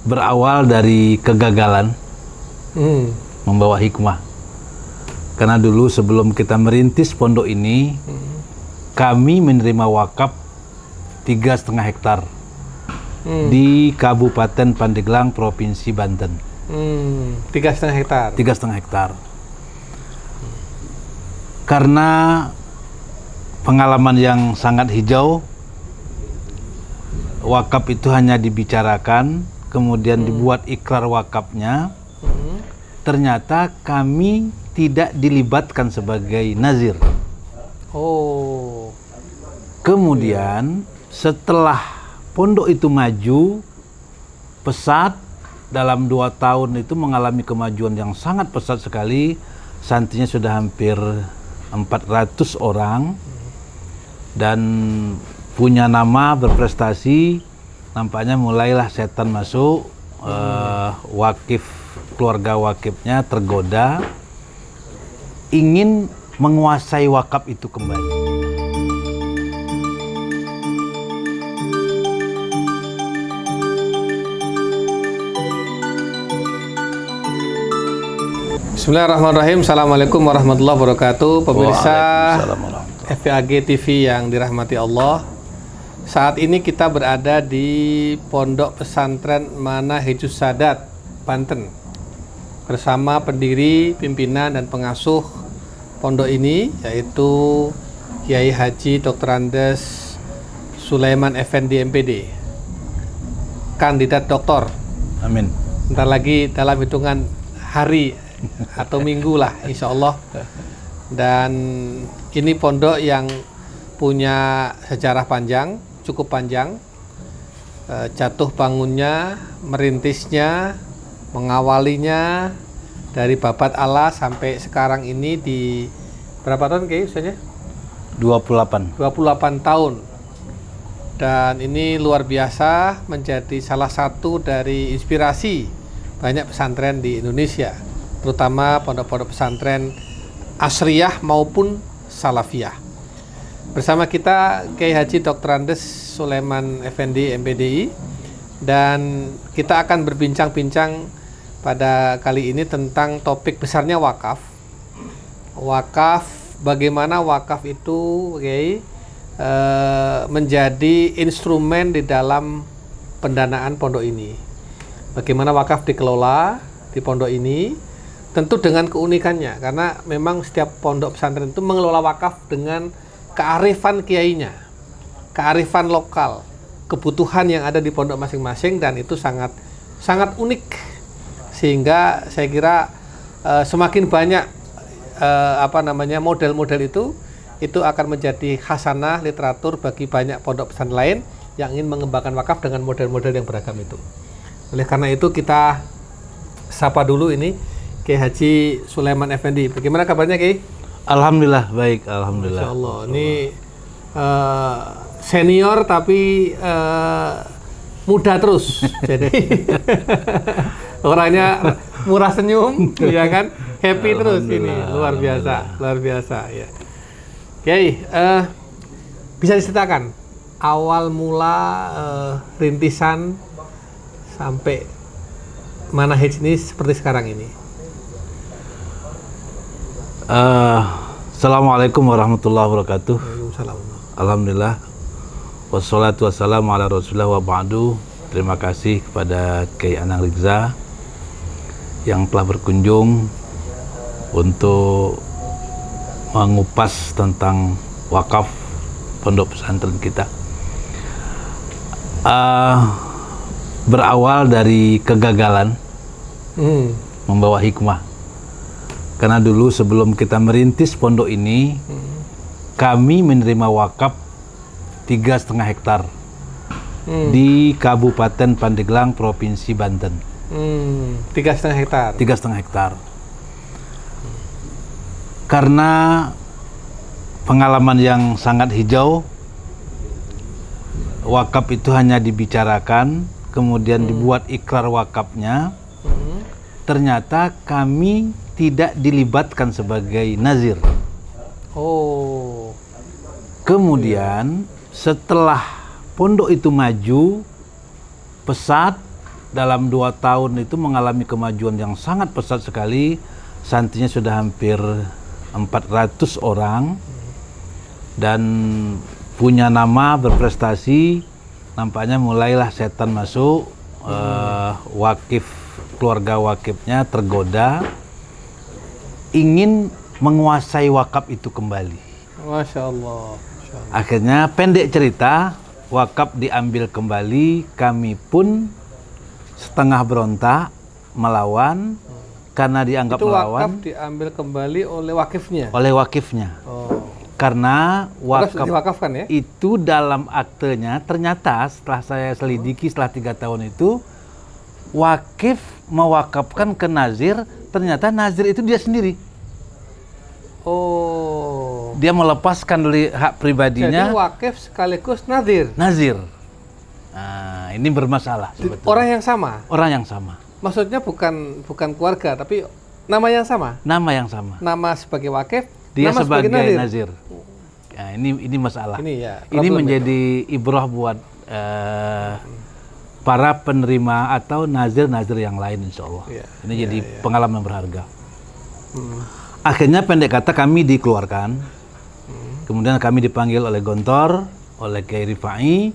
berawal dari kegagalan membawa hikmah. Karena dulu sebelum kita merintis pondok ini, kami menerima wakaf 3,5 hektar di Kabupaten Pandeglang, Provinsi Banten. 3,5 hektar. 3,5 hektar. Karena pengalaman yang sangat hijau, wakaf itu hanya dibicarakan, kemudian dibuat ikrar wakafnya. Ternyata kami tidak dilibatkan sebagai nazir. Oh. Kemudian setelah pondok itu maju pesat, dalam 2 tahun itu mengalami kemajuan yang sangat pesat sekali. Santrinya sudah hampir 400 orang dan punya nama, berprestasi. Nampaknya mulailah setan masuk. Keluarga wakifnya tergoda ingin menguasai wakaf itu kembali. Bismillahirrahmanirrahim. Assalamualaikum warahmatullahi wabarakatuh. Pemirsa Waalaikumsalam warahmatullahi FPAG TV yang dirahmati Allah. Saat ini kita berada di Pondok Pesantren Manahijus Sadat, Banten, bersama pendiri, pimpinan, dan pengasuh pondok ini, yaitu Kiai Haji Dr. Andes Sulaiman Effendi MPD, kandidat doktor. Amin. Bentar lagi dalam hitungan hari atau minggu lah, insya Allah. Dan ini pondok yang punya sejarah panjang, cukup panjang. Jatuh bangunnya, merintisnya, mengawalinya dari babat Allah sampai sekarang ini di berapa tahun kayaknya usianya? 28 tahun. Dan ini luar biasa, menjadi salah satu dari inspirasi banyak pesantren di Indonesia, terutama pondok-pondok pesantren asriyah maupun salafiyah. Bersama kita Kiai Haji Dr. Andes Sulaiman Effendi MPDI, dan kita akan berbincang-bincang pada kali ini tentang topik besarnya wakaf. Wakaf, bagaimana wakaf itu menjadi instrumen di dalam pendanaan pondok ini. Bagaimana wakaf dikelola di pondok ini, tentu dengan keunikannya, karena memang setiap pondok pesantren itu mengelola wakaf dengan kearifan kiainya, kearifan lokal, kebutuhan yang ada di pondok masing-masing, dan itu sangat unik. Sehingga saya kira semakin banyak model-model itu akan menjadi khasanah literatur bagi banyak pondok pesantren lain yang ingin mengembangkan wakaf dengan model-model yang beragam itu. Oleh karena itu kita sapa dulu ini Kiai Haji Sulaiman Effendi. Bagaimana kabarnya, Kiai? Alhamdulillah baik, alhamdulillah. Masya Allah. Ini senior tapi muda terus. Jadi orangnya murah senyum, ya kan? Happy terus ini. Luar biasa ya. Kiai, bisa diceritakan awal mula rintisan sampai Manahij ini seperti sekarang ini? Assalamualaikum warahmatullahi wabarakatuh. Waalaikumsalam. Alhamdulillah. Wassalatu wassalamu ala rasulillah wa ba'du. Terima kasih kepada Kiai Anang Rizza yang telah berkunjung untuk mengupas tentang wakaf pondok pesantren kita. Berawal dari kegagalan membawa hikmah. Karena dulu sebelum kita merintis pondok ini, kami menerima wakaf 3,5 hektar di Kabupaten Pandeglang, Provinsi Banten. 3,5 hektar. 3,5 hektar. Karena pengalaman yang sangat hijau, wakaf itu hanya dibicarakan, kemudian dibuat ikrar wakafnya. Ternyata kami tidak dilibatkan sebagai nazir. Oh. Kemudian setelah pondok itu maju pesat, dalam 2 tahun itu mengalami kemajuan yang sangat pesat sekali. Santrinya sudah hampir 400 orang dan punya nama, berprestasi. Nampaknya mulailah setan masuk, keluarga wakifnya tergoda, ingin menguasai wakaf itu kembali. Masya Allah. Akhirnya pendek cerita, wakaf diambil kembali, kami pun setengah berontak, melawan, karena dianggap Itu melawan. wakaf diambil kembali oleh wakifnya? Oleh wakifnya. Oh. Karena wakaf diwakafkan ya? itu dalam aktenya ternyata setelah saya selidiki setelah 3 tahun itu, wakif mewakafkan ke nazir, ternyata nazir itu dia sendiri. Oh. Dia melepaskan dari hak pribadinya. Jadi wakif sekaligus nazir. Nazir. Nah, ini bermasalah sebetulnya. Orang yang sama. Orang yang sama. Maksudnya bukan keluarga, tapi nama yang sama. Nama yang sama. Nama sebagai wakif, Dia nama sebagai nazir. nazir. Nah, ini masalah. Ini ya. Ini problem menjadi ibrah buat para penerima atau nazir-nazir yang lain, insya Allah. Iya, Ini jadi pengalaman berharga. Hmm. Akhirnya pendek kata kami dikeluarkan. Kemudian kami dipanggil oleh Gontor, oleh Kiai Rifai,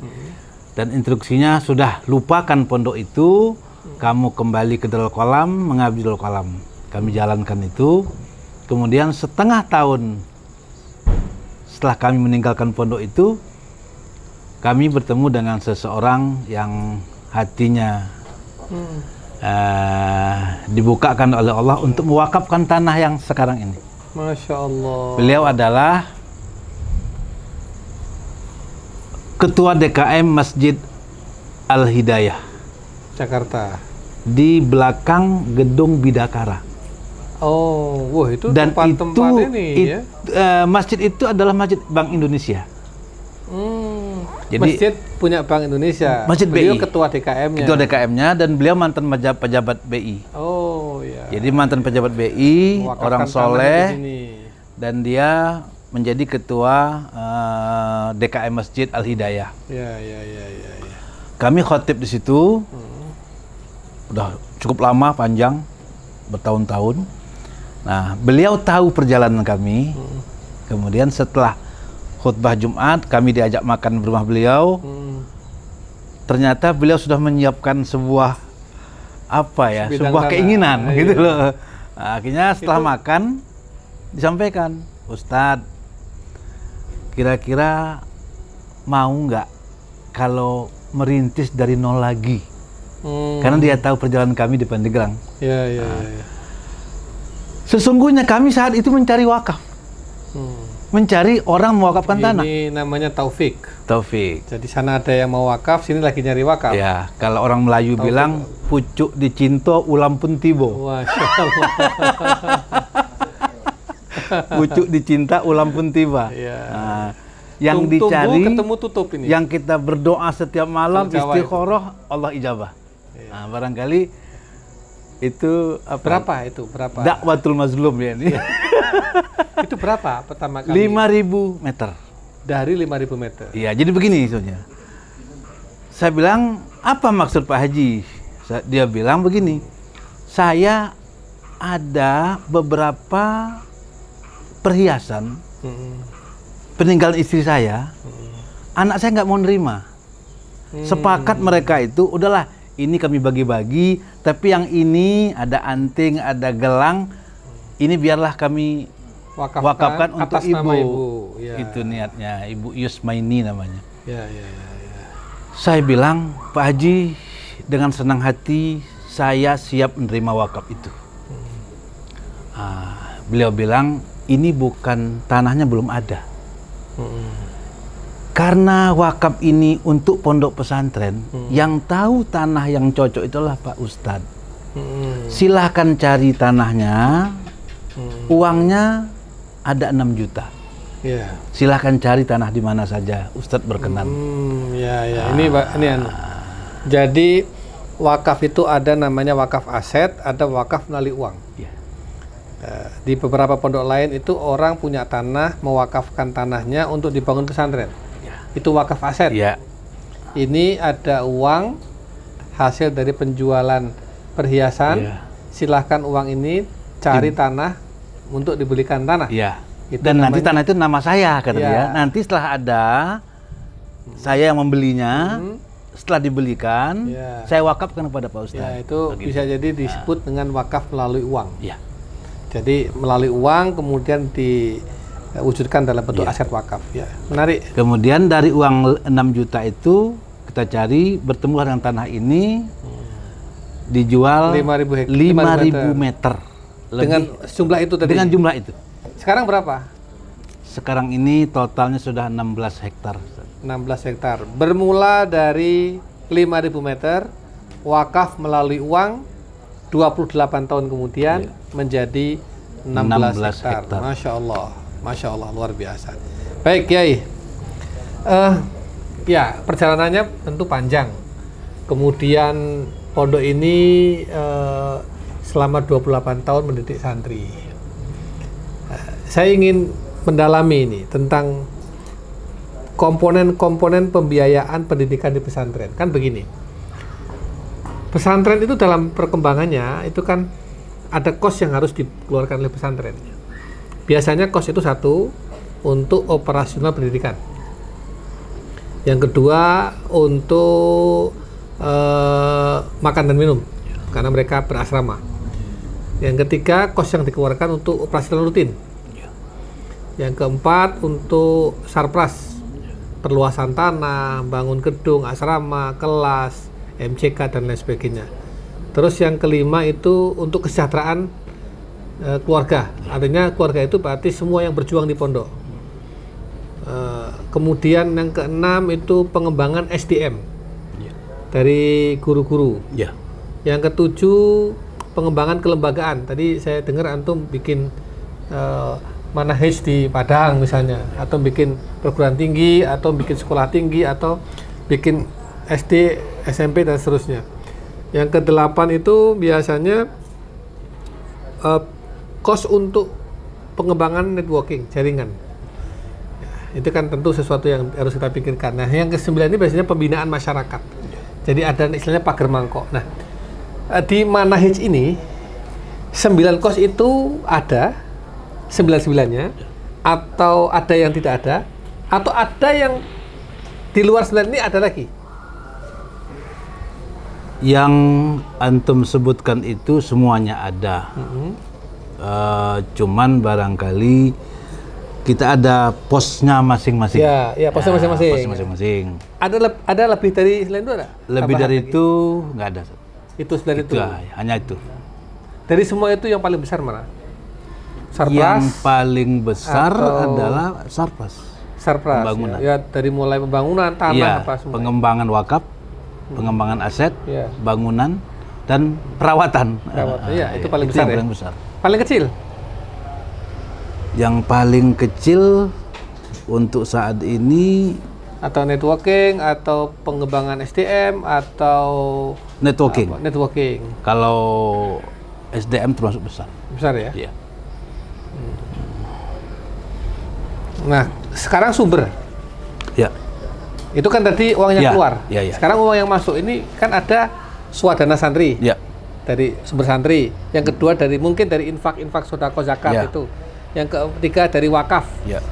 dan instruksinya sudah lupakan pondok itu, kamu kembali ke Darul Qalam, mengabdi Darul Qalam. Kami jalankan itu. Kemudian setengah tahun setelah kami meninggalkan pondok itu, kami bertemu dengan seseorang yang hatinya dibukakan oleh Allah untuk mewakafkan tanah yang sekarang ini. Masya Allah. Beliau adalah Ketua DKM Masjid Al-Hidayah Jakarta. di belakang Gedung Bidakara. Oh, wah itu Dan tempat-tempat ini ya. Masjid itu adalah Masjid Bank Indonesia. Jadi Masjid punya Bank Indonesia. Masjid Beliau BI. ketua DKM-nya. Ketua DKM-nya dan beliau mantan pejabat BI. Oh ya. Jadi mantan pejabat BI, Mewakafkan orang tanah soleh, di sini. dan dia menjadi ketua DKM Masjid Al-Hidayah. Ya. Kami khotib di situ, udah cukup lama, panjang, bertahun-tahun. Nah, beliau tahu perjalanan kami. Kemudian setelah khutbah Jumat, kami diajak makan di rumah beliau. Ternyata beliau sudah menyiapkan sebuah sebuah tanah. keinginan, Iya. gitu loh. Nah, akhirnya setelah makan disampaikan, Ustadz, kira-kira mau nggak kalau merintis dari nol lagi? Karena dia tahu perjalanan kami di Pandeglang. Ya. Sesungguhnya kami saat itu mencari wakaf, mencari orang mewakafkan tanah. Ini namanya taufik. Taufik. Jadi sana ada yang mau wakaf, sini lagi nyari wakaf. Ya, kalau orang Melayu Taufik. bilang pucuk dicinto ulam pun tibo. Masya Allah. Pucuk dicinta ulam pun tiba. Iya. Nah, yang Tumbuh dicari, ketemu tutup ini. yang kita berdoa setiap malam, Al-Jawa istikharah, Allah ijabah. Iya. Nah, barangkali itu Berapa itu? Berapa? Dakwatul mazlum ya ini. Itu berapa pertama kali? 5.000 meter. Dari 5.000 meter. Iya, jadi begini soalnya. Saya bilang, apa maksud Pak Haji? Dia bilang begini, saya ada beberapa perhiasan peninggalan istri saya, anak saya nggak mau nerima. Sepakat mereka itu, udahlah, ini kami bagi-bagi, tapi yang ini ada anting, ada gelang, ini biarlah kami wakafkan untuk atas nama ibu. Ya. Itu niatnya, Ibu Yusmaini namanya. Ya. Saya bilang, Pak Haji, dengan senang hati saya siap menerima wakaf itu. Beliau bilang, ini bukan tanahnya belum ada. Karena wakaf ini untuk pondok pesantren, yang tahu tanah yang cocok itulah Pak Ustadz. Silahkan cari tanahnya, uangnya ada 6 juta. Ya. Silahkan cari tanah di mana saja, Ustadz berkenan. Ya. Ini jadi wakaf itu ada namanya wakaf aset, ada wakaf melalui uang. Ya. Di beberapa pondok lain itu orang punya tanah, mewakafkan tanahnya untuk dibangun pesantren. Ya. Itu wakaf aset. Ya. Ini ada uang hasil dari penjualan perhiasan, Iya. silahkan uang ini cari tanah untuk dibelikan tanah. Iya. Itu Dan nanti namanya- tanah itu nama saya kata Iya. dia. Nanti setelah ada saya yang membelinya, setelah dibelikan, Iya. saya wakafkan kepada Pak Ya, Ustadz. itu Begitu. bisa jadi disebut dengan wakaf melalui uang. Iya. Jadi melalui uang kemudian diwujudkan dalam bentuk Iya. aset wakaf. Ya, menarik. Kemudian dari uang 6 juta itu kita cari bertemu dengan tanah ini dijual 5.000 meter. Dengan jumlah itu tadi. Dengan jumlah itu. Sekarang berapa? Sekarang ini totalnya sudah 16 hektar. 16 hektar. Bermula dari 5.000 meter, wakaf melalui uang, 28 tahun kemudian menjadi 16 hektar. hektar. Masya Allah, luar biasa. Baik, Kiai. Ya, perjalanannya tentu panjang. Kemudian pondok ini selama 28 tahun mendidik santri. Saya ingin mendalami ini tentang komponen-komponen pembiayaan pendidikan di pesantren. Kan begini, pesantren itu dalam perkembangannya itu kan ada kos yang harus dikeluarkan oleh pesantren. Biasanya kos itu satu untuk operasional pendidikan, yang kedua untuk makan dan minum karena mereka berasrama, yang ketiga kos yang dikeluarkan untuk operasional rutin, yang keempat untuk sarpras, perluasan tanah, bangun gedung, asrama, kelas, MCK dan lain sebagainya. Terus yang kelima itu untuk kesejahteraan keluarga. Artinya keluarga itu berarti semua yang berjuang di pondok. Kemudian yang keenam itu pengembangan SDM dari guru-guru. Ya. Yang ketujuh pengembangan kelembagaan. Tadi saya dengar antum bikin manahij di Padang misalnya, atau bikin perguruan tinggi, atau bikin sekolah tinggi, atau bikin SD, SMP dan seterusnya. Yang kedelapan itu biasanya kos untuk pengembangan networking, jaringan. Itu kan tentu sesuatu yang harus kita pikirkan. Nah, yang kesembilan ini biasanya pembinaan masyarakat. Jadi ada istilahnya pagar mangkok. Nah, di manahij ini 9 kos itu ada 9-9-nya, atau ada yang tidak ada, atau ada yang di luar 9 ini ada lagi. Yang antum sebutkan itu semuanya ada. Cuman barangkali kita ada posnya masing-masing. Ya, posnya masing-masing. Posnya masing-masing. Ada lebih dari selain itu ada? Lebih Tambahan dari lagi? itu nggak ada. Itu selain itu. Hanya itu. Dari semua itu yang paling besar mana? Sarpras, Yang paling besar atau- adalah sarpras. Sarpras. pembangunan. Ya, dari mulai pembangunan tanah Iya, apa semua. pengembangan wakaf, pengembangan aset, Iya. bangunan dan perawatan. Perawatan, iya, itu paling itu besar yang ya? paling besar. Paling kecil. Yang paling kecil untuk saat ini Atau networking, atau pengembangan SDM, atau networking. apa? Networking. Kalau SDM termasuk besar. Besar ya? Iya. Nah, sekarang sumber. Ya. Itu kan tadi uang yang Ya, keluar. ya, ya. Sekarang uang yang masuk ini kan ada swadana santri. Ya. Dari sumber santri. Yang kedua dari mungkin dari infak sodako zakat Ya. itu. Yang ketiga dari wakaf. Ya.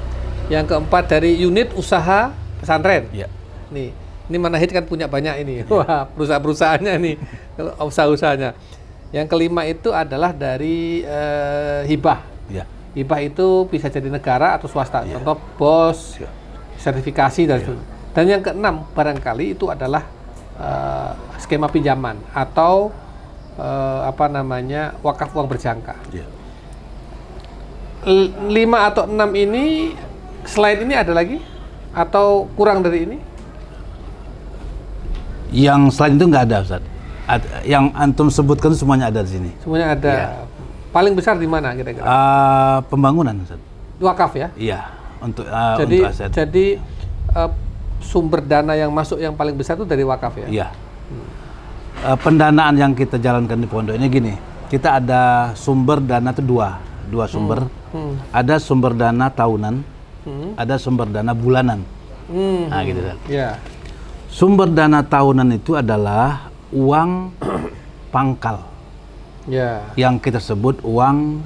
Yang keempat dari unit usaha pesantren. Ya. Nih, ini Manahij kan punya banyak ini. Wah, perusahaan-perusahaannya nih, usaha-usahanya. Yang kelima itu adalah dari hibah. Ya. Hibah itu bisa jadi negara atau swasta. Ya. Contoh BOS, Ya. sertifikasi dan sebagainya. Dan yang keenam barangkali itu adalah skema pinjaman atau wakaf uang berjangka. Ya. 5 atau 6 ini selain ini ada lagi atau kurang dari ini? Yang selain itu nggak ada, Ustaz. Yang antum sebutkan semuanya ada di sini. Semuanya ada. Iya. Paling besar di mana kira-kira? Pembangunan, Ustaz. Wakaf ya. Iya, untuk Jadi untuk aset. Sumber dana yang masuk yang paling besar itu dari wakaf ya. Iya. Pendanaan yang kita jalankan di pondok ini gini, kita ada sumber dana itu dua sumber. Ada sumber dana tahunan, ada sumber dana bulanan. Nah, gitu kan. Ya. Sumber dana tahunan itu adalah uang pangkal Ya. yang kita sebut uang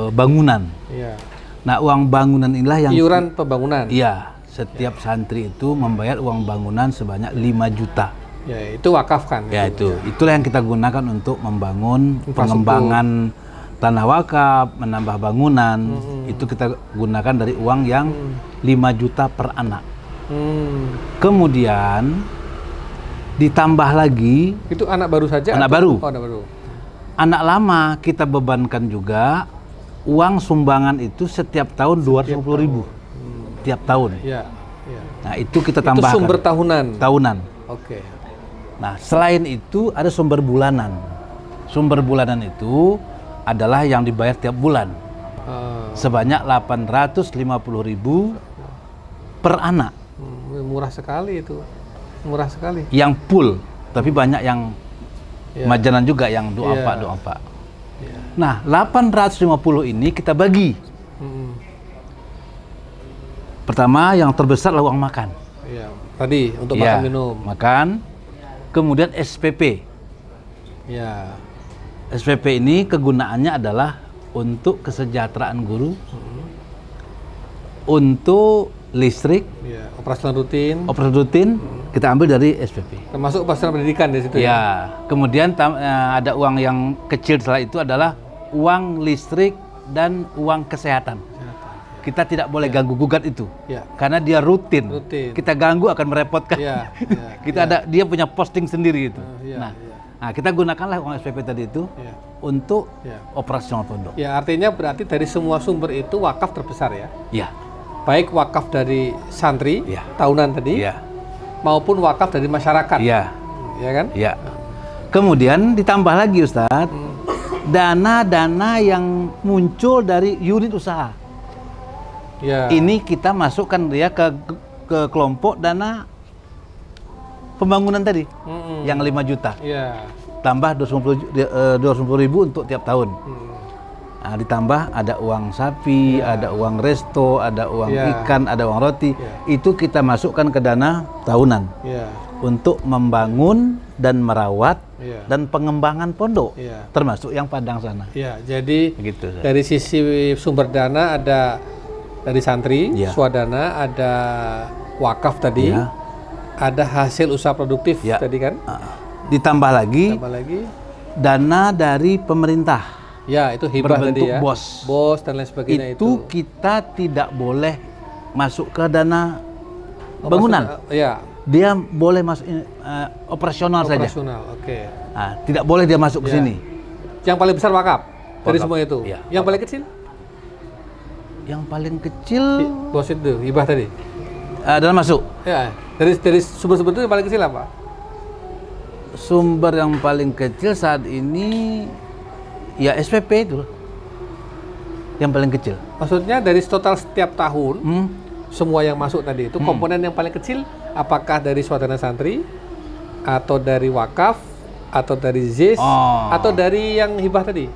bangunan. Ya. Nah, uang bangunan inilah yang Iuran pembangunan. iya, setiap santri itu membayar uang bangunan sebanyak 5 juta. Ya, itu wakaf kan? Ya, itulah yang kita gunakan untuk membangun Infrastruktur. pengembangan tanah wakaf, menambah bangunan. Itu kita gunakan dari uang yang 5 juta per anak. Kemudian ditambah lagi Itu anak baru saja? Anak atau- baru. Oh, anak baru. anak lama kita bebankan juga uang sumbangan itu setiap tahun 250.000 tiap tahun. Ya. Ya. Nah, itu kita Itu tambahkan sumber tahunan. tahunan. Oke. Nah, selain itu ada sumber bulanan. Sumber bulanan itu adalah yang dibayar tiap bulan sebanyak 850.000 per anak. Murah sekali itu. Murah sekali. Yang full, tapi banyak yang Ya. majanan juga yang Iya. doa. Nah, 850 ini kita bagi. Pertama, yang terbesar adalah uang makan. Ya. Tadi untuk Ya, makan minum. makan. Kemudian SPP. Ya. SPP ini kegunaannya adalah untuk kesejahteraan guru, untuk listrik, Ya. Operasional rutin. operasi rutin, kita ambil dari SPP. Termasuk operasional pendidikan di situ Ya, kemudian ada uang yang kecil setelah itu adalah uang listrik dan uang kesehatan. Kita tidak boleh ganggu gugat itu, Ya. karena dia rutin. Rutin. Kita ganggu akan merepotkan. Ya. Ya. Kita ada dia punya posting sendiri itu. Ya. Nah, Ya. nah, kita gunakanlah uang SPP tadi itu Ya. untuk Ya. operasional pondok. Ya, artinya berarti dari semua sumber itu wakaf terbesar ya. Ya, Baik wakaf dari santri Ya. tahunan tadi ya, maupun wakaf dari masyarakat. ya, Ya kan? ya. Kemudian ditambah lagi Ustadz, dana-dana yang muncul dari unit usaha. Ya. Ini kita masukkan dia ke kelompok dana pembangunan tadi yang 5 juta. Ya. Tambah 250.000 untuk tiap tahun. Nah, ditambah ada uang sapi, ada uang resto, ada uang Ya. ikan, ada uang roti. Ya. Itu kita masukkan ke dana tahunan Ya. untuk membangun dan merawat Ya. dan pengembangan pondok, Ya. termasuk yang Padang sana. Ya, jadi Begitu. Ustaz. dari sisi sumber dana ada dari santri, Ya. swadana, ada wakaf tadi, Ya. ada hasil usaha produktif Ya. tadi kan, Ditambah lagi tambah lagi, dana dari pemerintah. ya itu hibah tadi Berbentuk ya, bos. dan lain sebagainya Itu kita tidak boleh masuk ke dana bangunan. Ya, Dia boleh masuk operasional saja. operasional, oke. Nah, tidak boleh dia masuk ke Ya. sini. Yang paling besar wakaf dari Wakaf. semua itu. Ya, Yang paling kecil, Yang paling kecil bos itu hibah tadi. adalah masuk. Ya, dari sumber-sumber itu yang paling kecil apa? Sumber yang paling kecil saat ini ya SPP itu yang paling kecil. Maksudnya dari total setiap tahun Hmm? semua yang masuk tadi itu komponen yang paling kecil apakah dari swadana santri atau dari wakaf atau dari ZIS Oh. atau dari yang hibah tadi?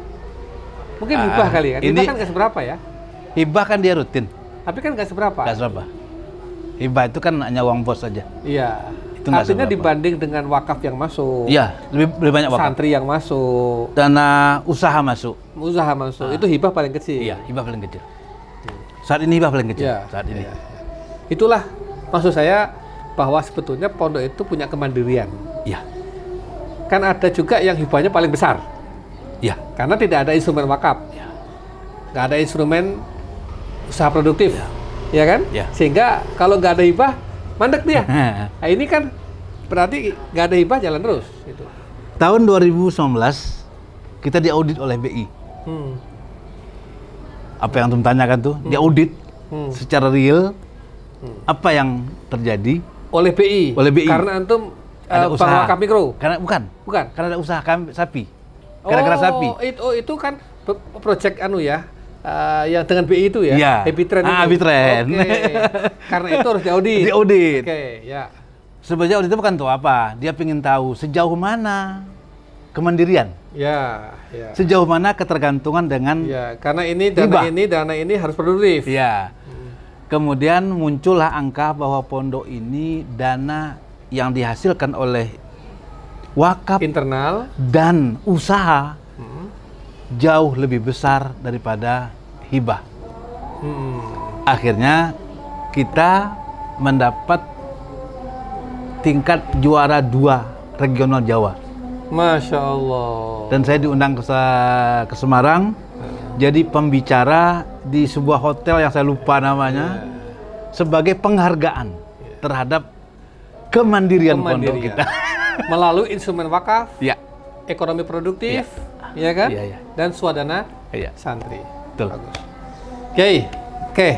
Mungkin hibah kali kan? Hibah ini- kan nggak seberapa ya? Hibah kan dia rutin, Tapi kan nggak seberapa. nggak seberapa. Hibah itu kan hanya uang bos saja. Iya. Itu nggak Artinya seberapa. dibanding dengan wakaf yang masuk, Iya, lebih banyak wakaf. santri yang masuk, Dana usaha masuk. usaha masuk, itu hibah paling kecil. Iya, hibah paling kecil. Saat ini hibah paling kecil. Iya, Saat ini. iya. Itulah maksud saya bahwa sebetulnya pondok itu punya kemandirian. Iya. Kan ada juga yang hibahnya paling besar. Iya. Karena tidak ada instrumen wakaf, Iya. nggak ada instrumen usaha produktif, ya kan? Ya. Sehingga kalau nggak ada hibah, mandek dia. Nah, ini kan berarti nggak ada hibah jalan terus. Gitu. Tahun 2019 kita diaudit oleh BI. Hmm. Apa yang antum tanyakan tuh, diaudit secara real. Apa yang terjadi? Oleh BI. Oleh BI. Karena antum Ada bank usaha. wakaf mikro. Karena bukan. Bukan. Karena ada usaha sapi. Gara-gara sapi. Itu kan project anu ya. Yang dengan BI itu ya. Iya. Happy Trend itu. Happy Trend. Oke. Karena itu harus diaudit. Diaudit. Oke, ya. Sebenarnya audit itu bukan tahu apa. Dia ingin tahu sejauh mana kemandirian. Ya, ya. Sejauh mana ketergantungan dengan Ya, karena ini Hibah. dana ini harus produktif. ya. Kemudian muncullah angka bahwa pondok ini dana yang dihasilkan oleh wakaf internal dan usaha jauh lebih besar daripada hibah. Akhirnya kita mendapat tingkat juara 2 regional Jawa. Masya Allah. Dan saya diundang ke Semarang jadi pembicara di sebuah hotel yang saya lupa namanya sebagai penghargaan terhadap kemandirian pondok kita. Melalui instrumen wakaf, Ya, ekonomi produktif, ya kan? Iya. Dan swadana Iya. santri. Betul. Bagus. Oke.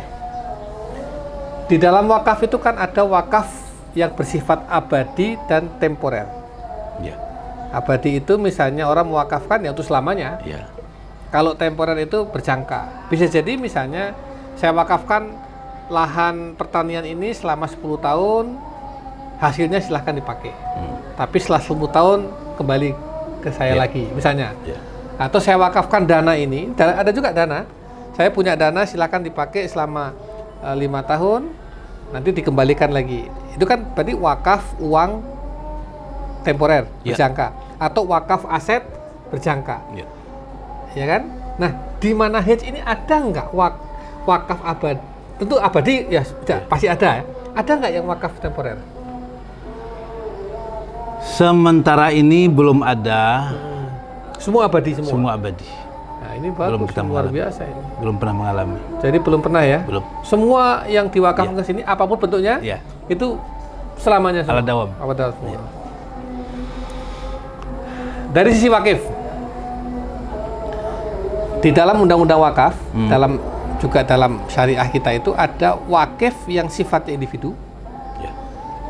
Di dalam wakaf itu kan ada wakaf yang bersifat abadi dan temporer. Ya, Abadi itu misalnya orang mewakafkan ya untuk selamanya. ya, Kalau temporer itu berjangka. Bisa jadi misalnya saya wakafkan lahan pertanian ini selama 10 tahun, hasilnya silahkan dipakai. Tapi setelah 10 tahun kembali ke saya lagi, misalnya. ya. Atau saya wakafkan dana ini, ada juga dana. Saya punya dana silakan dipakai selama 5 tahun, nanti dikembalikan lagi. Itu kan berarti wakaf uang temporer berjangka atau wakaf aset berjangka. Ya. Ya kan? Nah, di manhaj ini ada nggak wakaf abadi? Tentu abadi ya, pasti ada ya. Ada nggak yang wakaf temporer? Sementara ini belum ada. Semua abadi semua. Semua abadi. Nah, ini Belum bagus, kita luar mengalami. biasa ini. Belum pernah mengalami. Jadi belum pernah ya? Belum. Semua yang diwakafkan ke sini, apapun bentuknya, Ya. itu selamanya semua. Ala dawam. Ala dawam semua. Dari sisi wakif, di dalam undang-undang wakaf, dalam syariah kita itu ada wakif yang sifatnya individu, Ya.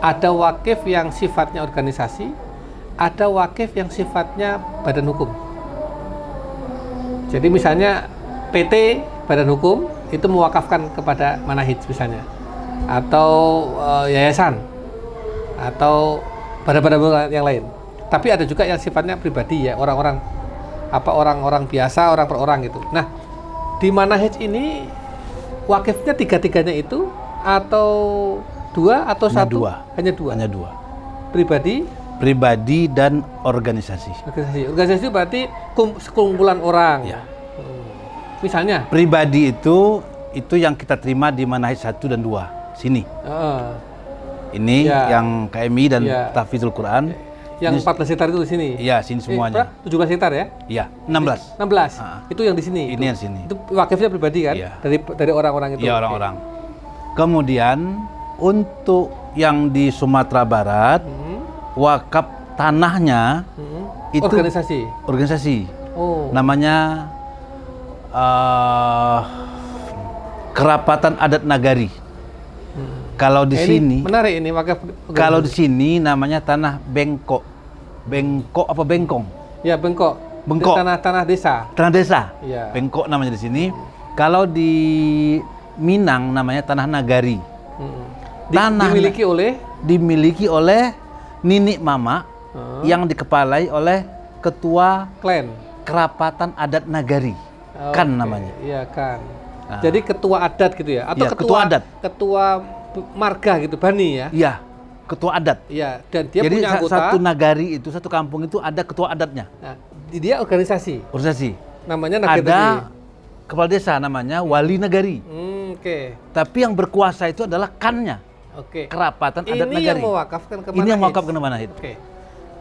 ada wakif yang sifatnya organisasi, ada wakif yang sifatnya badan hukum. Jadi misalnya PT badan hukum itu mewakafkan kepada manhaj misalnya, atau yayasan, atau badan-badan yang lain. Tapi ada juga yang sifatnya pribadi ya, orang-orang biasa, orang per orang gitu. Nah, di manhaj ini wakifnya tiga-tiganya itu atau dua atau Hanya satu? dua. Hanya dua. Pribadi dan organisasi. Organisasi berarti sekumpulan orang. Ya. Misalnya. Pribadi itu yang kita terima di manhaj 1 dan 2. Sini. Ini Ya. yang KMI dan Ya. Tahfidzul Quran. Yang 14 hektar itu di sini. Iya, sini semuanya. 17 hektar ya? Iya, 16. 16. Itu yang di sini. Ini yang sini. Itu wakifnya pribadi kan? Iya. Dari orang-orang itu. Iya, Oke. orang-orang. Kemudian untuk yang di Sumatera Barat, wakaf tanahnya itu Organisasi. Oh. namanya Kerapatan Adat Nagari. Kalau di Ini sini, menarik ini wakaf. kalau di sini namanya tanah bengkok. Bengkok apa bengkong? Ya, bengkok. Bengkok. Tanah desa. Tanah desa. Iya. Bengkok namanya di sini. Kalau di Minang namanya tanah nagari. Tanah dimiliki oleh Ninik Mama yang dikepalai oleh ketua Klan. Kerapatan Adat Nagari. Kan Oke. namanya. Iya, kan. Jadi ketua adat gitu ya? Atau Iya, ketua adat. Ketua marga gitu, bani ya? Iya, ketua adat. Iya, dan dia Jadi punya anggota. satu nagari itu, satu kampung itu ada ketua adatnya. Nah, dia organisasi. Organisasi. Namanya Nagari. Ada kepala desa namanya wali nagari. Oke. Tapi yang berkuasa itu adalah kannya. Oke. Kerapatan Adat Ini Nagari. yang mewakafkan ke Ini yang manhaj. mewakafkan ke manhaj. Oke.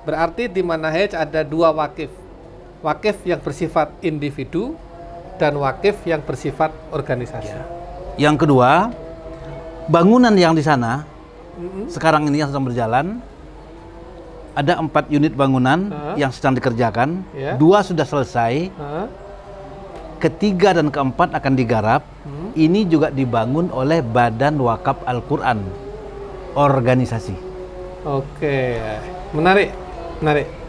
Berarti di manhaj ada dua wakif. Wakif yang bersifat individu dan wakif yang bersifat organisasi. Yang kedua, bangunan yang di sana sekarang ini yang sedang berjalan ada 4 unit bangunan yang sedang dikerjakan. Ya. 2 sudah selesai. Hah? Ketiga dan keempat akan digarap. Ini juga dibangun oleh Badan Wakaf Al-Quran, organisasi. Oke. Menarik.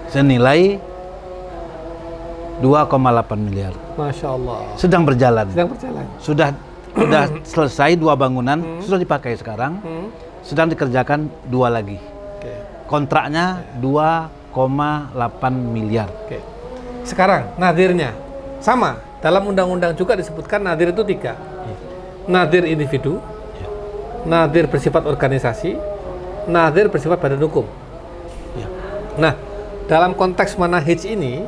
Senilai 2,8 miliar. Masya Allah. Sedang berjalan. Sudah selesai 2 bangunan, sudah dipakai sekarang. Sedang dikerjakan 2 lagi. Oke. Kontraknya 2,8 miliar. Oke. Sekarang nadirnya sama. Dalam undang-undang juga disebutkan nadir itu 3. Nadir individu, nadir bersifat organisasi, nadir bersifat badan hukum. Ya. Nah, dalam konteks manahij ini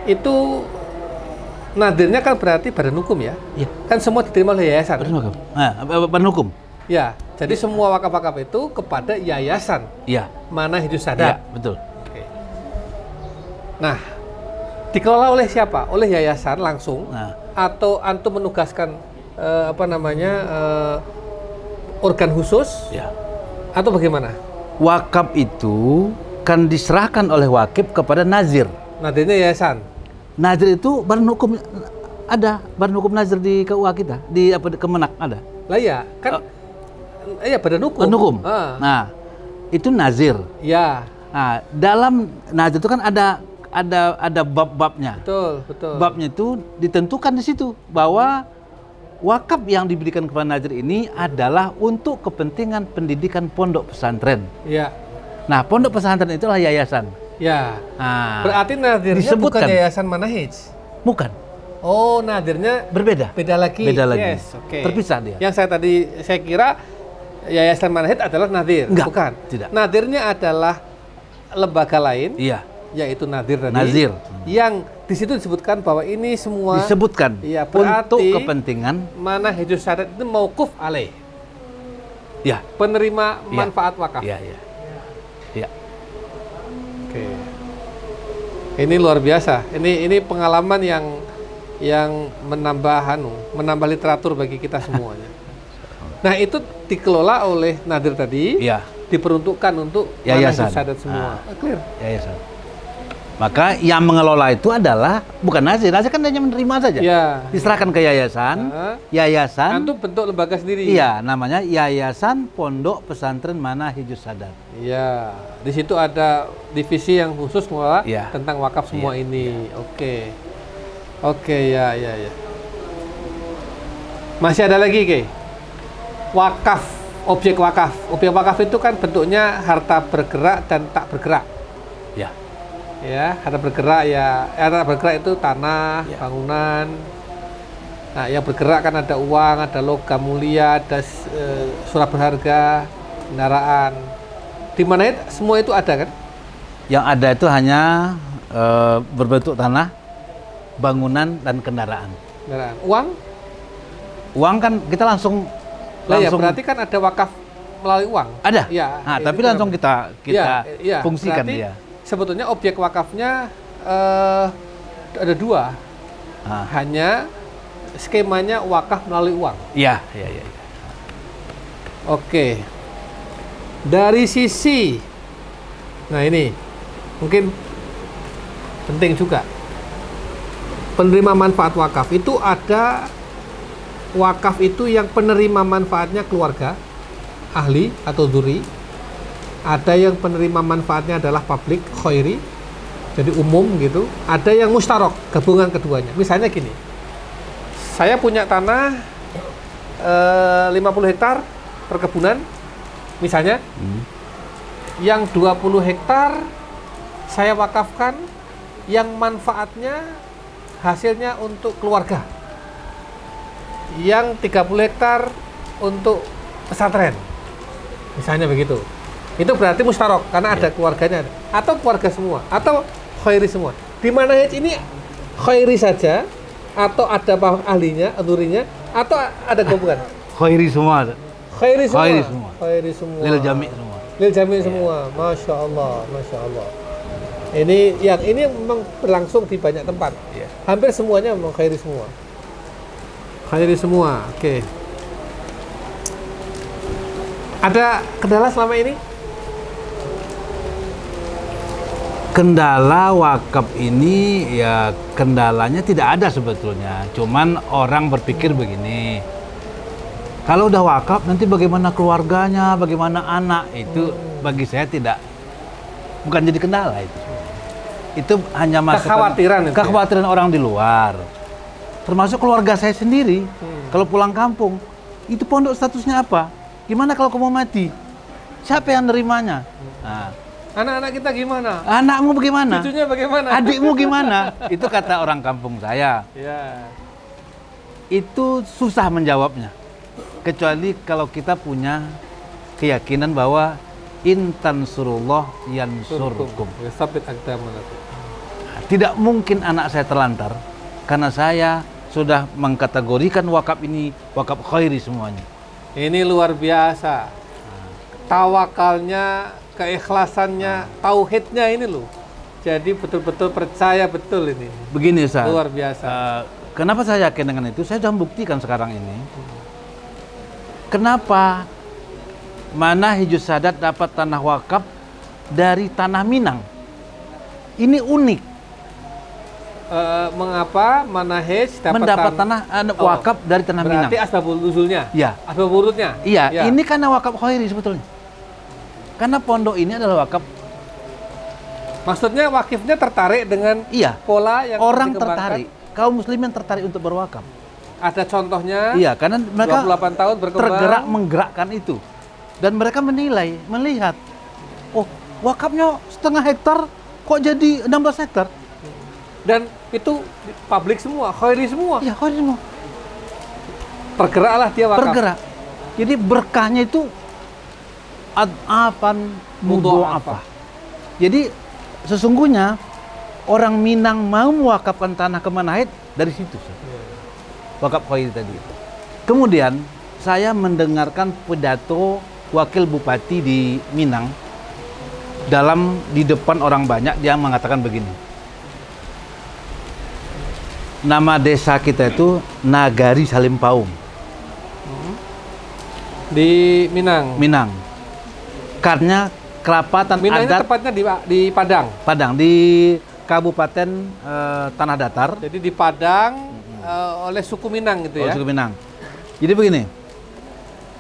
itu nadirnya kan berarti badan hukum ya? Iya. Kan semua diterima oleh yayasan. Badan hukum. Badan hukum. Ya, jadi semua wakaf-wakaf itu kepada yayasan. Iya. Manahijus Iya, Sadat. betul. Oke. Nah, dikelola oleh siapa? Oleh yayasan langsung Nah, atau antum menugaskan organ khusus ya. atau bagaimana? Wakaf itu kan diserahkan oleh wakif kepada nazir. Nadirnya yayasan. Nazir itu badan hukum ada, badan hukum nazir di KUA kita, di Kemenak ada. Lah ya, kan iya badan hukum. Badan hukum. Ah. Nah, itu nazir. Ya, Nah, dalam nazir itu kan ada bab-babnya. betul, betul. Babnya itu ditentukan di situ bahwa wakaf yang diberikan kepada nazir ini adalah untuk kepentingan pendidikan pondok pesantren. Ya. Nah, pondok pesantren itulah yayasan. Ya. Nah, Berarti nadirnya disebutkan. bukan yayasan manahij. Bukan, Oh, nadirnya berbeda. beda lagi. Beda lagi. Yes, oke. Terpisah dia. Yang saya kira yayasan manahij adalah nadir, Enggak, bukan? tidak. Nadirnya adalah lembaga lain, Iya, yaitu nadir tadi. nazir. Yang di situ disebutkan bahwa ini semua Disebutkan Iya, untuk berarti kepentingan. Manahijus Sadat itu mauquf alaih, Ya, penerima Iya. manfaat wakaf. iya, iya. Iya. Oke. Ini luar biasa. Ini pengalaman yang menambah literatur bagi kita semuanya. Nah, itu dikelola oleh nadir tadi, Iya, diperuntukkan untuk Yayasan. Manahijus Sadat semua. Clear. yayasan. Maka yang mengelola itu adalah bukan nazir. Nazir kan hanya menerima saja. Ya. Diserahkan ke yayasan. Nah, Yayasan. antum bentuk lembaga sendiri. Iya, namanya Yayasan Pondok Pesantren Manahijus Sadat. Iya, di situ ada divisi yang khusus mengelola Iya. tentang wakaf semua ini. Oke. Oke, ya. Masih ada lagi, Ke? Wakaf, objek wakaf. Objek wakaf itu kan bentuknya harta bergerak dan tak bergerak. Ya. Ya, harta bergerak harta bergerak itu tanah, Ya. bangunan. Nah, yang bergerak kan ada uang, ada logam mulia, ada surat berharga, kendaraan. Di mana semua itu ada kan? Yang ada itu hanya berbentuk tanah, bangunan dan kendaraan. Kendaraan. Uang? Uang kan kita langsung Lah ya, berarti kan ada wakaf melalui uang. ada. Ya. Nah, itu tapi kenapa? langsung kita Ya, fungsikan berarti dia. Sebetulnya objek wakafnya ada dua. Ah. Hanya skemanya wakaf melalui uang. Iya. Oke. Dari sisi, nah ini mungkin penting juga. Penerima manfaat wakaf itu ada wakaf itu yang penerima manfaatnya keluarga, ahli atau dzuri. Ada yang penerima manfaatnya adalah publik, khairi, jadi umum gitu. Ada yang mustarok, gabungan keduanya. Misalnya gini, saya punya tanah 50 hektar perkebunan, misalnya, yang 20 hektar saya wakafkan, yang manfaatnya hasilnya untuk keluarga, yang 30 hektar untuk pesantren, misalnya begitu. Itu berarti mustarok karena ada keluarganya, atau keluarga semua, atau khairi semua. Di mana ini khairi saja, atau ada ahlinya, adurinya, atau ada gabungan? Khairi semua. Khairi semua. Khairi semua. Khairi semua. Lil jami' semua. Lil jami' semua. Masya Allah, masya Allah. Ini memang berlangsung di banyak tempat. Iya. Hampir semuanya memang khairi semua. Khairi semua. Oke. Ada kendala selama ini? Kendala wakaf ini ya kendalanya tidak ada sebetulnya. Cuman orang berpikir begini. Kalau udah wakaf nanti bagaimana keluarganya, bagaimana anak, itu bagi saya bukan jadi kendala itu. Itu hanya kekhawatiran orang di luar. Termasuk keluarga saya sendiri. Kalau pulang kampung, itu pondok statusnya apa? Gimana kalau kamu mati? Siapa yang nerimanya? Nah, Anak-anak kita gimana? anakmu bagaimana? Cucunya bagaimana? Adikmu gimana? Itu kata orang kampung saya. Ya. Itu susah menjawabnya. Kecuali kalau kita punya keyakinan bahwa In tansurullah yansurkum. Sabit aqdamakum. Tidak mungkin anak saya terlantar karena saya sudah mengkategorikan wakaf ini wakaf khairi semuanya. Ini luar biasa. Tawakalnya, keikhlasannya, tauhidnya ini loh. Jadi betul-betul percaya betul ini. Begini Ustaz. Luar biasa. Kenapa saya yakin dengan itu? Saya sudah membuktikan sekarang ini. Kenapa Manahijus Sadat dapat tanah wakaf dari tanah Minang? Ini unik. Mengapa Manahij mendapat tanah wakaf dari tanah Minang? Berarti asbabul nuzulnya? Ya. Asbabul urutnya? Iya, Ya. ini karena wakaf khairi sebetulnya. Karena pondok ini adalah wakaf. Maksudnya wakifnya tertarik dengan Iya. pola yang Orang dikembangkan? tertarik, kaum muslimin tertarik untuk berwakaf. Ada contohnya? Iya, karena mereka 28 tahun berkembang. tergerak menggerakkan itu. Dan mereka menilai, melihat, oh wakafnya setengah hektar kok jadi 16 hektar? Dan itu publik semua, khairi semua. Iya, khairi semua. Tergeraklah dia wakaf. Tergerak. Jadi berkahnya itu ad'afan mudha'afah. Jadi sesungguhnya orang Minang mau mewakafkan tanah ke Manahij dari situ. Wakaf khairi tadi. Kemudian saya mendengarkan pidato wakil bupati di Minang di depan orang banyak. Dia mengatakan begini, nama desa kita itu Nagari Salimpaung di Minang. Minang. Karena kerapatan Minang ini adat tepatnya di Padang. Padang di Kabupaten Tanah Datar. Jadi di Padang oleh suku Minang gitu ya. Suku Minang. Jadi begini,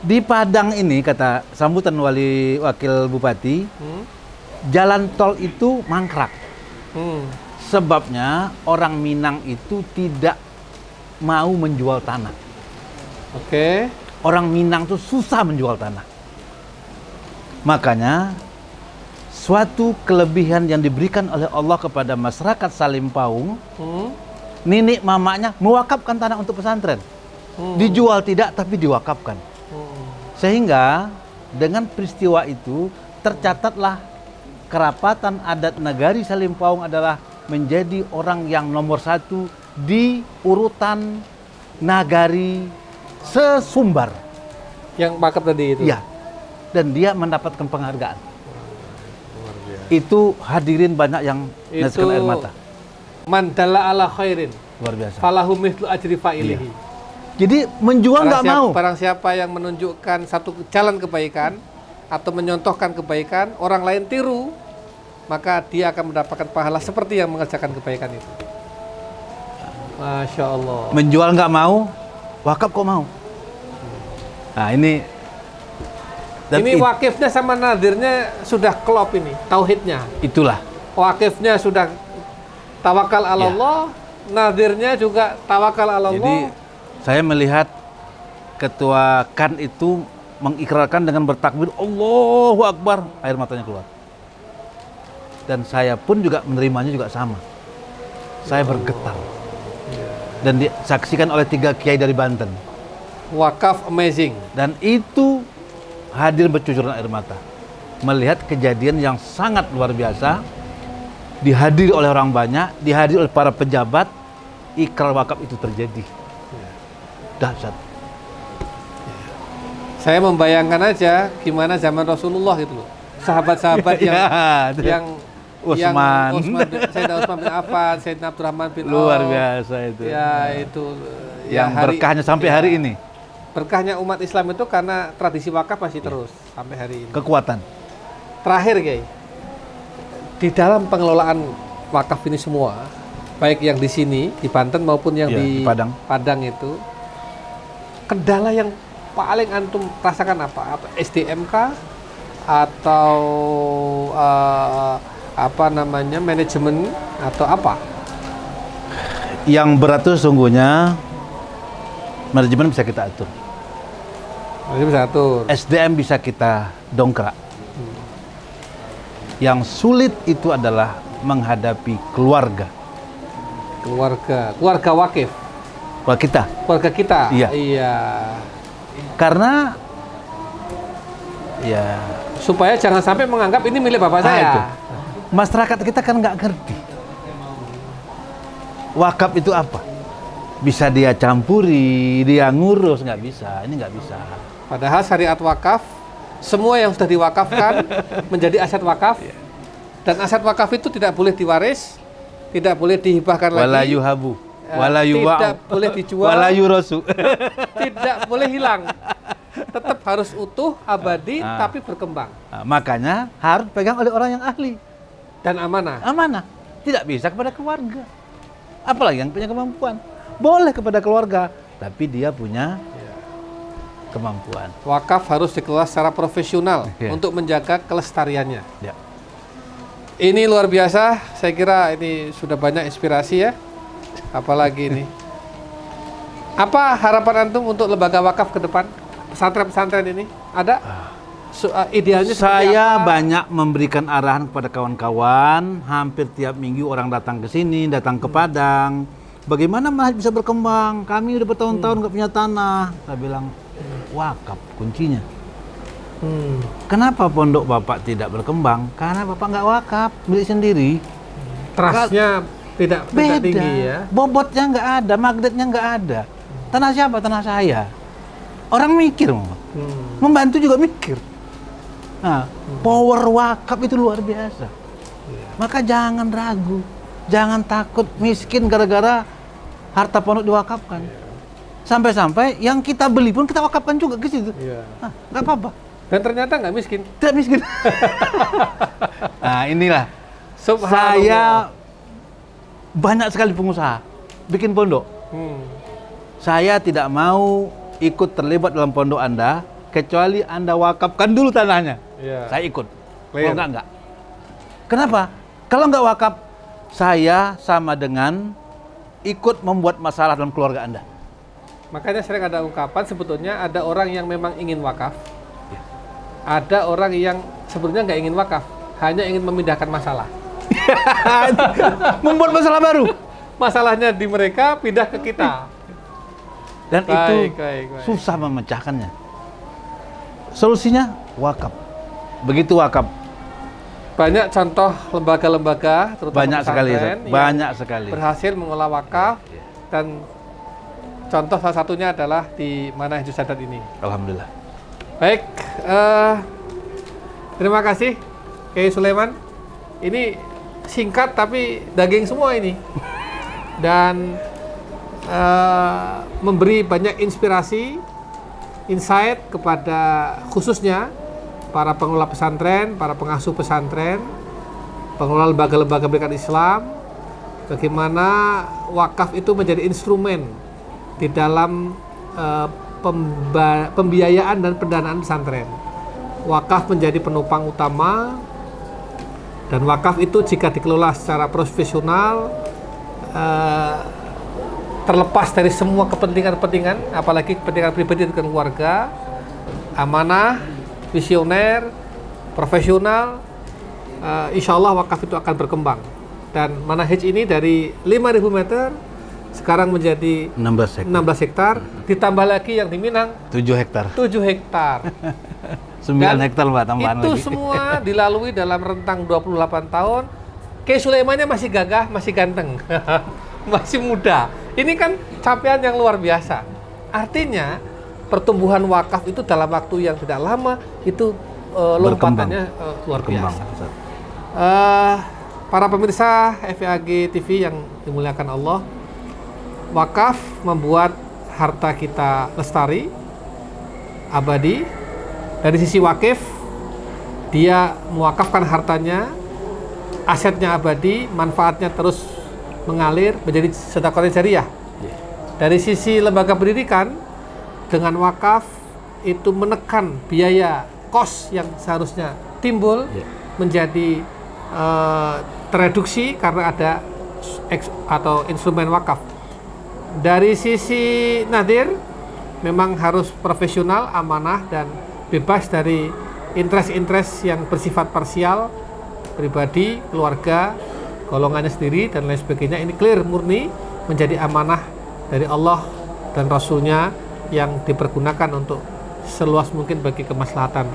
di Padang ini kata sambutan wakil bupati, jalan tol itu mangkrak. Sebabnya orang Minang itu tidak mau menjual tanah. Oke. Orang Minang tuh susah menjual tanah. Makanya suatu kelebihan yang diberikan oleh Allah kepada masyarakat Salimpaung, nenek mamanya mewakafkan tanah untuk pesantren. Dijual tidak, tapi diwakafkan. Sehingga dengan peristiwa itu tercatatlah kerapatan adat Nagari Salimpaung adalah menjadi orang yang nomor 1 di urutan nagari sesumbar. Yang wakaf tadi itu? Iya. Dan dia mendapatkan penghargaan. Itu hadirin banyak yang meneteskan air mata. Man dalla ala khairin Luar biasa. falahu mithlu ajri fa'ilihi. Iya. Jadi menjual nggak mau. Barang siapa yang menunjukkan satu jalan kebaikan atau menyontohkan kebaikan, orang lain tiru, maka dia akan mendapatkan pahala seperti yang mengerjakan kebaikan itu. Masya Allah. Menjual nggak mau, wakaf kok mau. Nah ini. Ini wakifnya sama nadirnya sudah klop ini, tauhidnya. Itulah. Wakifnya sudah tawakal ala Allah, nadirnya juga tawakal ala Allah. Jadi saya melihat ketua KAN itu mengikrarkan dengan bertakbir Allahu Akbar, air matanya keluar. Dan saya pun juga menerimanya juga sama. Saya bergetar. Dan disaksikan oleh 3 kiai dari Banten. Wakaf amazing. Dan itu hadir bercucuran air mata. Melihat kejadian yang sangat luar biasa, dihadiri oleh orang banyak, dihadiri oleh para pejabat, ikrar wakaf itu terjadi. Dahsyat. Saya membayangkan aja gimana zaman Rasulullah gitu loh. Sahabat-sahabat yang Utsman, Sayyidina Utsman bin Affan, Sayyidina Abdurrahman bin Auf. luar biasa itu. Ya itu yang berkahnya sampai hari ini. Berkahnya umat Islam itu karena tradisi wakaf masih terus sampai hari ini. Kekuatan. Terakhir, Kiai. Di dalam pengelolaan wakaf ini semua, baik yang di sini di Banten maupun yang di Padang itu, kendala yang paling antum rasakan apa? SDM kah? Atau manajemen atau apa? Yang berat itu sesungguhnya manajemen bisa kita atur. Bisa atur. SDM bisa kita dongkrak. Yang sulit itu adalah menghadapi keluarga. Keluarga wakif. Keluarga kita. Iya. Iya. Karena ya Supaya jangan sampai menganggap ini milik bapak Nah, saya. itu. Masyarakat kita kan nggak ngerti. Wakaf itu apa? Bisa dia campuri, dia ngurus, nggak bisa. Ini nggak bisa. Padahal syariat wakaf, semua yang sudah diwakafkan menjadi aset wakaf. Dan aset wakaf itu tidak boleh diwaris, tidak boleh dihibahkan Wala lagi, yuhabu, wala yuba'u, tidak boleh dijual, wala yurasu. tidak boleh hilang. Tetap harus utuh, abadi, Ah. tapi berkembang. Nah, makanya harus pegang oleh orang yang ahli. Dan amanah. Amanah. Tidak bisa kepada keluarga. Apalagi yang punya kemampuan. Boleh kepada keluarga, tapi dia punya kemampuan. Wakaf harus dikelola secara profesional Iya. untuk menjaga kelestariannya. Ya. Ini luar biasa, saya kira ini sudah banyak inspirasi ya. Apalagi ini. Apa harapan antum untuk lembaga wakaf ke depan? Pesantren-pesantren ini ada? Idealnya seperti Saya apa? banyak memberikan arahan kepada kawan-kawan. Hampir tiap minggu orang datang ke sini, datang ke Padang. Bagaimana manhaj bisa berkembang? Kami udah bertahun-tahun nggak punya tanah. Saya bilang, wakaf kuncinya. Kenapa pondok Bapak tidak berkembang? Karena Bapak nggak wakaf, milik sendiri. Trustnya tidak Beda. tinggi ya. Bobotnya nggak ada, magnetnya nggak ada. Tanah siapa? Tanah saya. Orang mikir, membantu juga mikir. Nah, power wakaf itu luar biasa. Maka jangan ragu, jangan takut miskin gara-gara harta pondok diwakafkan. Sampai-sampai yang kita beli pun kita wakafkan juga ke situ. Nah, nggak apa-apa. Dan ternyata nggak miskin. Tidak miskin. Nah, inilah. Subhanallah. Saya banyak sekali pengusaha bikin pondok. Saya tidak mau ikut terlibat dalam pondok Anda kecuali Anda wakafkan dulu tanahnya. Iya. Saya ikut. Clear. Kalau enggak. Kenapa? Kalau enggak wakaf, saya sama dengan ikut membuat masalah dalam keluarga Anda. Makanya sering ada ungkapan sebetulnya ada orang yang memang ingin wakaf. Ada orang yang sebetulnya nggak ingin wakaf, hanya ingin memindahkan masalah. Membuat masalah baru. Masalahnya di mereka pindah ke kita. Dan itu Baik. susah memecahkannya. Solusinya wakaf. Begitu wakaf. Banyak contoh lembaga-lembaga, terutama Banyak sekali, pesantren, Ustaz. yang Banyak sekali. berhasil mengolah wakaf dan contoh salah satunya adalah di Manhajus Sadat ini. Alhamdulillah. Baik, terima kasih Kiai Sulaiman. Ini singkat tapi daging semua ini dan memberi banyak inspirasi, insight kepada khususnya para pengelola pesantren, para pengasuh pesantren, pengelola lembaga-lembaga pendidikan Islam, bagaimana wakaf itu menjadi instrumen di dalam pembiayaan dan pendanaan pesantren. Wakaf menjadi penopang utama, dan wakaf itu jika dikelola secara profesional, terlepas dari semua kepentingan-kepentingan, apalagi kepentingan pribadi dan keluarga, amanah, visioner, profesional, insya Allah wakaf itu akan berkembang. Dan manhaj ini dari 5.000 meter sekarang menjadi 16 hektar. 16 hektar, ditambah lagi yang di Minang 7 hektar. 7 hektar. 9 Dan hektar Mbak tambahan itu lagi. semua dilalui dalam rentang 28 tahun. Kiai Sulaimannya masih gagah, masih ganteng, masih muda. Ini kan capaian yang luar biasa. Artinya pertumbuhan wakaf itu dalam waktu yang tidak lama itu lompatannya luar Berkembang. biasa. Para pemirsa FEAG TV yang dimuliakan Allah, wakaf membuat harta kita lestari, abadi. Dari sisi wakif, dia mewakafkan hartanya, asetnya abadi, manfaatnya terus mengalir menjadi sedekah jariah. Dari sisi lembaga pendidikan, dengan wakaf itu menekan biaya kos yang seharusnya timbul menjadi tereduksi karena ada atau instrumen wakaf. Dari sisi nadir, memang harus profesional, amanah, dan bebas dari interest-interest yang bersifat parsial, pribadi, keluarga, golongannya sendiri, dan lain sebagainya. Ini clear, murni, menjadi amanah dari Allah dan Rasulnya yang dipergunakan untuk seluas mungkin bagi kemaslahatan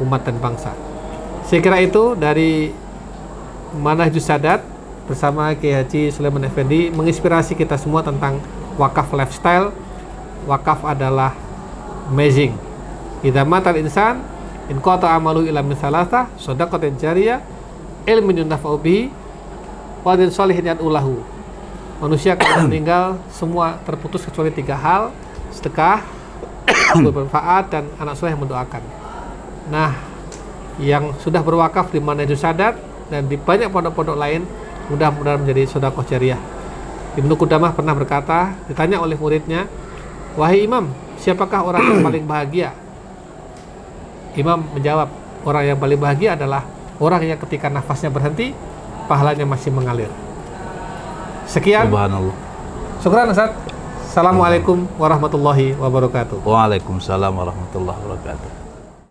umat dan bangsa. Saya kira itu dari Manhajus Sadat bersama Kiai Haji Sulaiman Effendi menginspirasi kita semua tentang wakaf lifestyle. Wakaf adalah amazing. Idza matal insan in qata amalu ila min salatah shadaqatin jariyah ilmin yuntafa'u bihi wa din sholihin yad'ulahu. Manusia kalau meninggal semua terputus kecuali 3 hal: sedekah, bermanfaat, dan anak soleh yang mendoakan. Nah, yang sudah berwakaf di Manhajus Sadat dan di banyak pondok-pondok lain mudah-mudahan menjadi sedekah jariyah. Ibnu Qudamah pernah berkata, ditanya oleh muridnya, "Wahai Imam, siapakah orang yang paling bahagia?" Imam menjawab, orang yang paling bahagia adalah orang yang ketika nafasnya berhenti, pahalanya masih mengalir. Sekian. Subhanallah. Syukran Ustaz. Assalamualaikum warahmatullahi wabarakatuh. Waalaikumsalam warahmatullahi wabarakatuh.